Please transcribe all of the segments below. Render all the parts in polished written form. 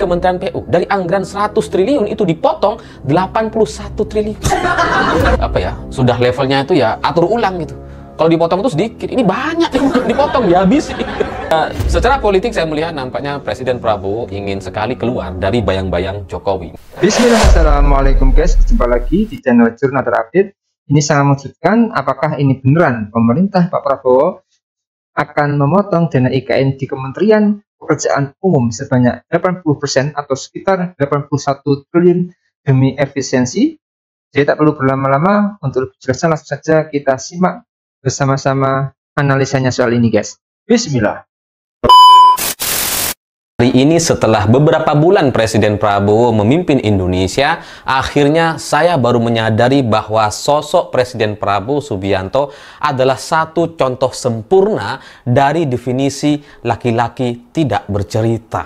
Kementerian PU dari anggaran 100 triliun itu dipotong 81 triliun. Apa ya? Sudah levelnya itu ya atur ulang gitu. Kalau dipotong itu sedikit, ini banyak yang dipotong, dihabisi. Secara politik saya melihat nampaknya Presiden Prabowo ingin sekali keluar dari bayang-bayang Jokowi. Bismillah, assalamualaikum guys, jumpa lagi di channel Jurnal Terupdate. Ini sangat mengejutkan, apakah ini beneran pemerintah Pak Prabowo akan memotong dana IKN di Kementerian Pekerjaan Umum sebanyak 80% atau sekitar 81 triliun demi efisiensi? Jadi tak perlu berlama-lama, untuk lebih jelasnya langsung saja kita simak bersama-sama analisanya soal ini guys. Bismillah. Hari ini setelah beberapa bulan Presiden Prabowo memimpin Indonesia, akhirnya saya baru menyadari bahwa sosok Presiden Prabowo Subianto adalah satu contoh sempurna dari definisi laki-laki tidak bercerita.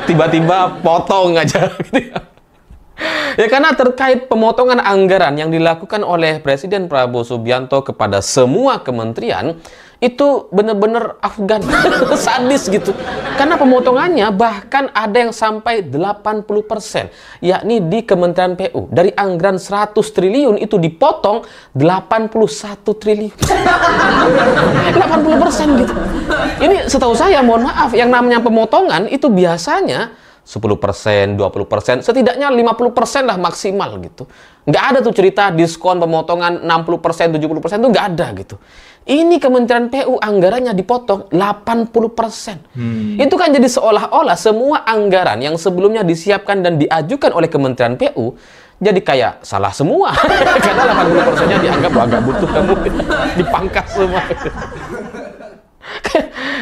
Tiba-tiba potong aja gitu ya. Ya karena terkait pemotongan anggaran yang dilakukan oleh Presiden Prabowo Subianto kepada semua kementerian itu benar-benar Afgan, sadis gitu. Karena pemotongannya bahkan ada yang sampai 80%, yakni di Kementerian PU. Dari anggaran 100 triliun itu dipotong 81 triliun. 80% gitu. Ini setahu saya, mohon maaf, yang namanya pemotongan itu biasanya 10%, 20%, setidaknya 50% lah maksimal gitu. Nggak ada tuh cerita diskon pemotongan 60%, 70% tuh nggak ada gitu. Ini Kementerian PU anggarannya dipotong 80%. Itu kan jadi seolah-olah semua anggaran yang sebelumnya disiapkan dan diajukan oleh Kementerian PU jadi kayak salah semua. Karena 80%-nya dianggap agak butuh, kamu dipangkas semua.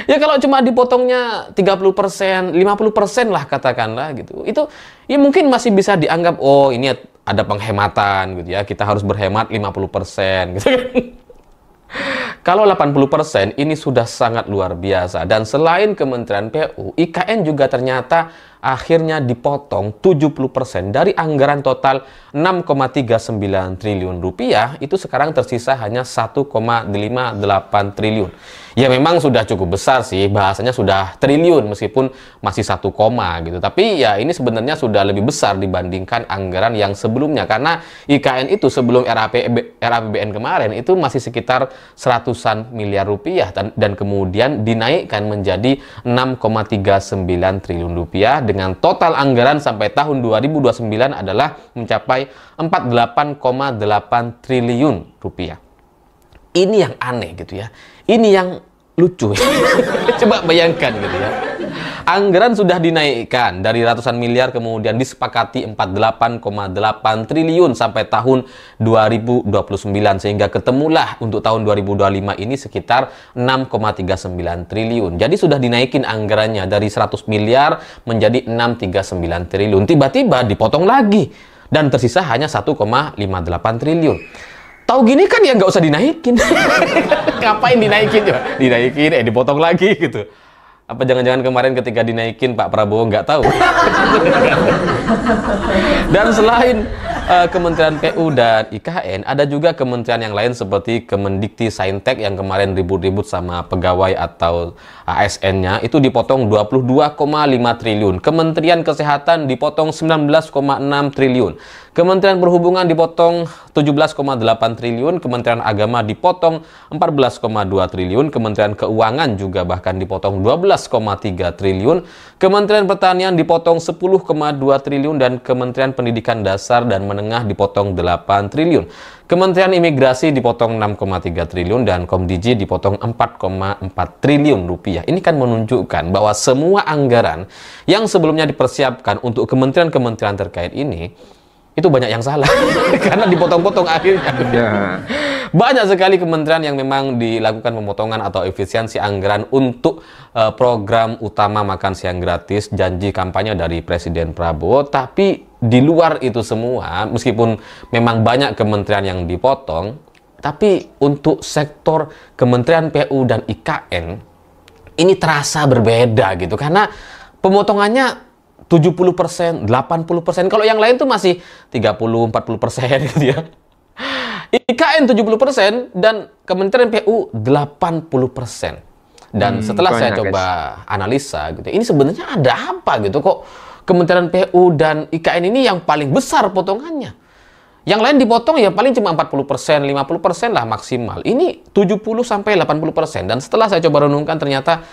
Ya kalau cuma dipotongnya 30%, 50% lah katakanlah gitu. Itu ya mungkin masih bisa dianggap, oh ini ada penghematan gitu ya. Kita harus berhemat 50% gitu kan. Kalau 80% ini sudah sangat luar biasa. Dan selain Kementerian PU, IKN juga ternyata akhirnya dipotong 70% dari anggaran total 6,39 triliun rupiah. Itu sekarang tersisa hanya 1,58 triliun. Ya memang sudah cukup besar sih, bahasanya sudah triliun meskipun masih 1 koma gitu. Tapi ya ini sebenarnya sudah lebih besar dibandingkan anggaran yang sebelumnya. Karena IKN itu sebelum RAPBN kemarin itu masih sekitar 100-an miliar rupiah. Dan kemudian dinaikkan menjadi 6,39 triliun rupiah dengan total anggaran sampai tahun 2029 adalah mencapai 48,8 triliun rupiah. Ini yang aneh gitu ya. Ini yang lucu. Coba bayangkan gitu ya. Anggaran sudah dinaikkan dari ratusan miliar kemudian disepakati 48,8 triliun sampai tahun 2029 sehingga ketemulah untuk tahun 2025 ini sekitar 6,39 triliun. Jadi sudah dinaikin anggarannya dari 100 miliar menjadi 639 triliun. Tiba-tiba dipotong lagi dan tersisa hanya 1,58 triliun. Tahu gini kan ya nggak usah dinaikin. Ngapain dinaikin coba? Dinaikin, dipotong lagi gitu. Apa jangan-jangan kemarin ketika dinaikin Pak Prabowo nggak tahu? Dan selain Kementerian PU dan IKN, ada juga kementerian yang lain seperti Kemendikti Saintek yang kemarin ribut-ribut sama pegawai atau ASN-nya itu dipotong 22,5 triliun. Kementerian Kesehatan dipotong 19,6 triliun. Kementerian Perhubungan dipotong 17,8 triliun, Kementerian Agama dipotong 14,2 triliun, Kementerian Keuangan juga bahkan dipotong 12,3 triliun, Kementerian Pertanian dipotong 10,2 triliun, dan Kementerian Pendidikan Dasar dan Menengah dipotong 8 triliun. Kementerian Imigrasi dipotong 6,3 triliun dan Komdiji dipotong 4,4 triliun rupiah. Ini kan menunjukkan bahwa semua anggaran yang sebelumnya dipersiapkan untuk kementerian-kementerian terkait ini itu banyak yang salah karena dipotong-potong akhirnya. Banyak sekali kementerian yang memang dilakukan pemotongan atau efisiensi anggaran untuk program utama makan siang gratis, janji kampanye dari Presiden Prabowo. Tapi di luar itu semua, meskipun memang banyak kementerian yang dipotong, tapi untuk sektor Kementerian PU dan IKN ini terasa berbeda gitu karena pemotongannya 70%, 80%. Kalau yang lain tuh masih 30-40% gitu ya. IKN 70% dan Kementerian PU 80%. Dan setelah saya banyak, coba analisa gitu, ini sebenarnya ada apa gitu kok Kementerian PU dan IKN ini yang paling besar potongannya. Yang lain dipotong ya paling cuma 40%, 50% lah maksimal. Ini 70-80%. Dan setelah saya coba renungkan ternyata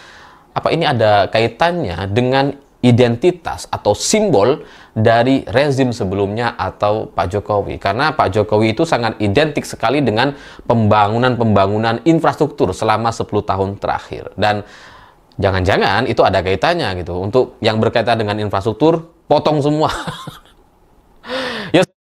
apa ini ada kaitannya dengan identitas atau simbol dari rezim sebelumnya atau Pak Jokowi. Karena Pak Jokowi itu sangat identik sekali dengan pembangunan infrastruktur selama 10 tahun terakhir. Dan jangan-jangan itu ada kaitannya gitu. Untuk yang berkaitan dengan infrastruktur, potong semua.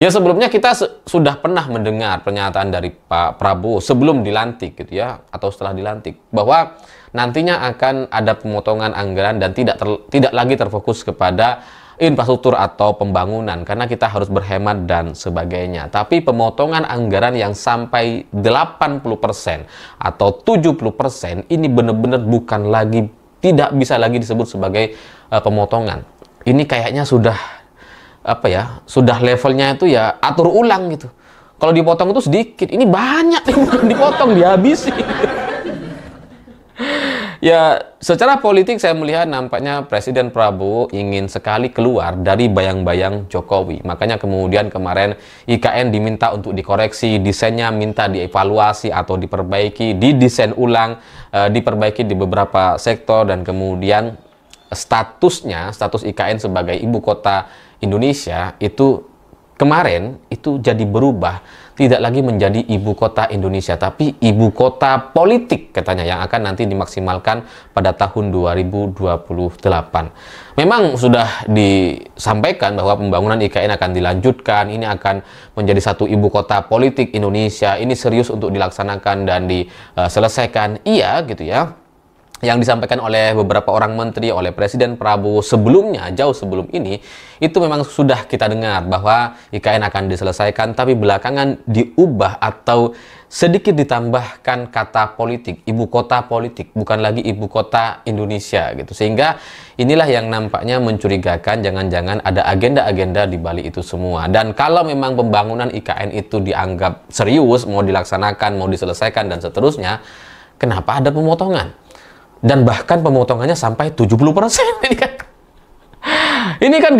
Ya sebelumnya kita sudah pernah mendengar pernyataan dari Pak Prabowo sebelum dilantik gitu ya, atau setelah dilantik, bahwa nantinya akan ada pemotongan anggaran dan tidak lagi terfokus kepada infrastruktur atau pembangunan karena kita harus berhemat dan sebagainya. Tapi pemotongan anggaran yang sampai 80% atau 70% ini benar-benar bukan lagi, tidak bisa lagi disebut sebagai pemotongan. Ini kayaknya sudah apa ya, sudah levelnya itu ya atur ulang gitu. Kalau dipotong itu sedikit, ini banyak nih, bukan dipotong, dihabisi. Ya, secara politik saya melihat nampaknya Presiden Prabowo ingin sekali keluar dari bayang-bayang Jokowi. Makanya kemudian kemarin IKN diminta untuk dikoreksi, desainnya minta dievaluasi atau diperbaiki, didesain ulang, diperbaiki di beberapa sektor, dan kemudian status IKN sebagai ibu kota Indonesia itu kemarin itu jadi berubah, tidak lagi menjadi ibu kota Indonesia tapi ibu kota politik katanya yang akan nanti dimaksimalkan pada tahun 2028. Memang sudah disampaikan bahwa pembangunan IKN akan dilanjutkan, ini akan menjadi satu ibu kota politik Indonesia, ini serius untuk dilaksanakan dan diselesaikan, iya gitu ya. Yang disampaikan oleh beberapa orang menteri, oleh Presiden Prabowo sebelumnya, jauh sebelum ini, itu memang sudah kita dengar bahwa IKN akan diselesaikan, tapi belakangan diubah atau sedikit ditambahkan kata politik, ibu kota politik, bukan lagi ibu kota Indonesia gitu. Sehingga inilah yang nampaknya mencurigakan, jangan-jangan ada agenda-agenda di balik itu semua. Dan kalau memang pembangunan IKN itu dianggap serius, mau dilaksanakan, mau diselesaikan dan seterusnya, kenapa ada pemotongan? Dan bahkan pemotongannya sampai 70%. Ini kan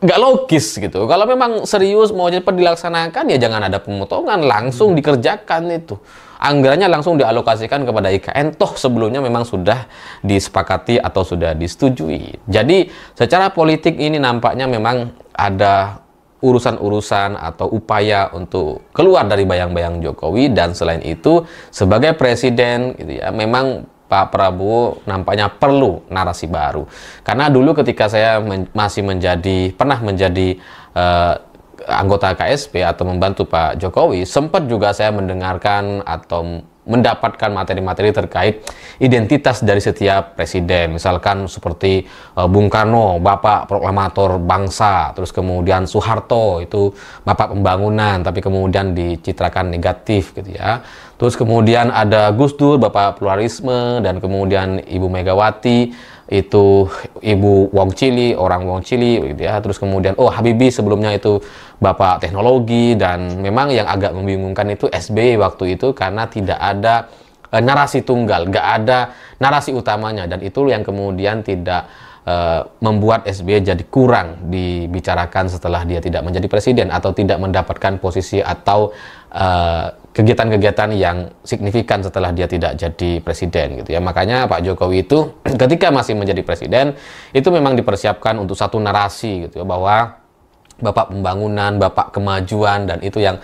nggak logis gitu. Kalau memang serius mau cepat dilaksanakan, ya jangan ada pemotongan, langsung dikerjakan itu. Anggarannya langsung dialokasikan kepada IKN, toh sebelumnya memang sudah disepakati atau sudah disetujui. Jadi secara politik ini nampaknya memang ada urusan-urusan atau upaya untuk keluar dari bayang-bayang Jokowi, dan selain itu sebagai presiden gitu ya, memang Pak Prabowo nampaknya perlu narasi baru. Karena dulu ketika saya masih pernah menjadi anggota KSP atau membantu Pak Jokowi, sempat juga saya mendengarkan atau mendapatkan materi-materi terkait identitas dari setiap presiden. Misalkan seperti Bung Karno, Bapak Proklamator Bangsa, terus kemudian Soeharto, itu Bapak Pembangunan, tapi kemudian dicitrakan negatif gitu ya. Terus kemudian ada Gus Dur, Bapak Pluralisme, dan kemudian Ibu Megawati, itu Ibu Wong Cili, orang Wong Cili gitu ya. Terus kemudian Habibie sebelumnya itu Bapak Teknologi, dan memang yang agak membingungkan itu SBY waktu itu karena tidak ada narasi tunggal, nggak ada narasi utamanya, dan itu yang kemudian tidak membuat SBY jadi kurang dibicarakan setelah dia tidak menjadi presiden atau tidak mendapatkan posisi atau kegiatan-kegiatan yang signifikan setelah dia tidak jadi presiden gitu ya. Makanya Pak Jokowi itu ketika masih menjadi presiden itu memang dipersiapkan untuk satu narasi gitu ya, bahwa Bapak Pembangunan, Bapak Kemajuan, dan itu yang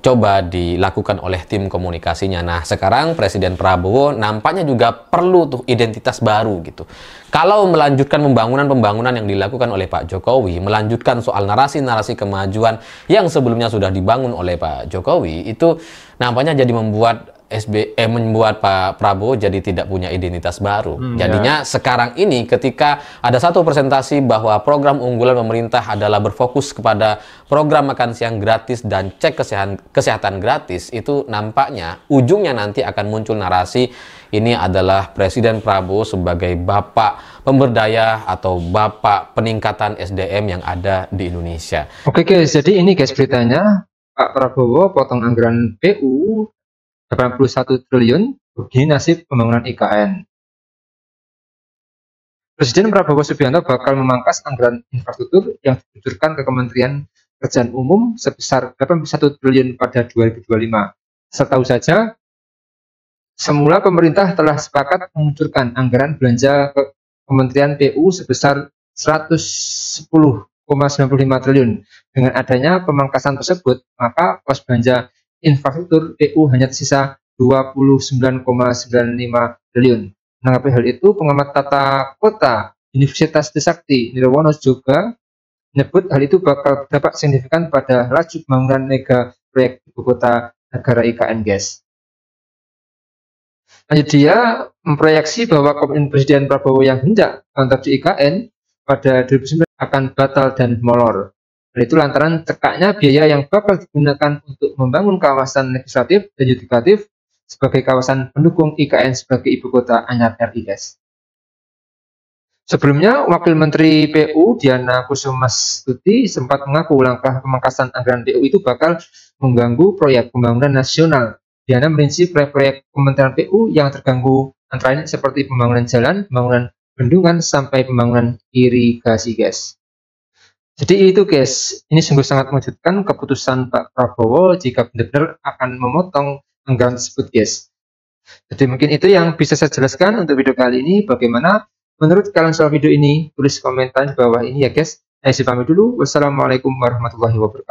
coba dilakukan oleh tim komunikasinya. Nah, sekarang Presiden Prabowo nampaknya juga perlu tuh identitas baru gitu. Kalau melanjutkan pembangunan yang dilakukan oleh Pak Jokowi, melanjutkan soal narasi-narasi kemajuan yang sebelumnya sudah dibangun oleh Pak Jokowi, itu nampaknya jadi membuat membuat Pak Prabowo jadi tidak punya identitas baru. Jadinya sekarang ini ketika ada satu presentasi bahwa program unggulan pemerintah adalah berfokus kepada program makan siang gratis dan cek kesehatan gratis, itu nampaknya ujungnya nanti akan muncul narasi ini adalah Presiden Prabowo sebagai bapak pemberdaya atau bapak peningkatan SDM yang ada di Indonesia. Oke guys, jadi ini guys beritanya, Pak Prabowo potong anggaran PU 81 triliun Begini nasib pembangunan IKN. Presiden Prabowo Subianto bakal memangkas anggaran infrastruktur yang dikucurkan ke Kementerian Pekerjaan Umum sebesar 81 triliun pada 2025. Setahu saja, semula pemerintah telah sepakat mengucurkan anggaran belanja ke Kementerian PU sebesar 110,95 triliun. Dengan adanya pemangkasan tersebut, maka pos belanja infrastruktur PU hanya tersisa 29,95 triliun. Menanggapi hal itu, pengamat tata kota Universitas Trisakti Nirwono juga menyebut hal itu bakal berdampak signifikan pada laju pembangunan mega proyek ibu kota negara IKN, guys. Lanjut, dia memproyeksi bahwa komitmen Presiden Prabowo yang hendak kontrak di IKN pada 2019 akan batal dan molor. Hal itu lantaran cekaknya biaya yang bakal digunakan untuk membangun kawasan legislatif dan yudikatif sebagai kawasan pendukung IKN sebagai ibu kota anyar RI, guys. Sebelumnya, Wakil Menteri PU Diana Kusumastuti sempat mengaku langkah pemangkasan anggaran PU itu bakal mengganggu proyek pembangunan nasional. Diana merinci proyek-proyek Kementerian PU yang terganggu antara lain seperti pembangunan jalan, pembangunan bendungan, sampai pembangunan irigasi, guys. Jadi itu, guys, ini sungguh sangat mengejutkan keputusan Pak Prabowo jika benar-benar akan memotong anggaran tersebut, guys. Jadi mungkin itu yang bisa saya jelaskan untuk video kali ini. Bagaimana menurut kalian soal video ini? Tulis komentar di bawah ini ya, guys. Saya pamit dulu. Wassalamualaikum warahmatullahi wabarakatuh.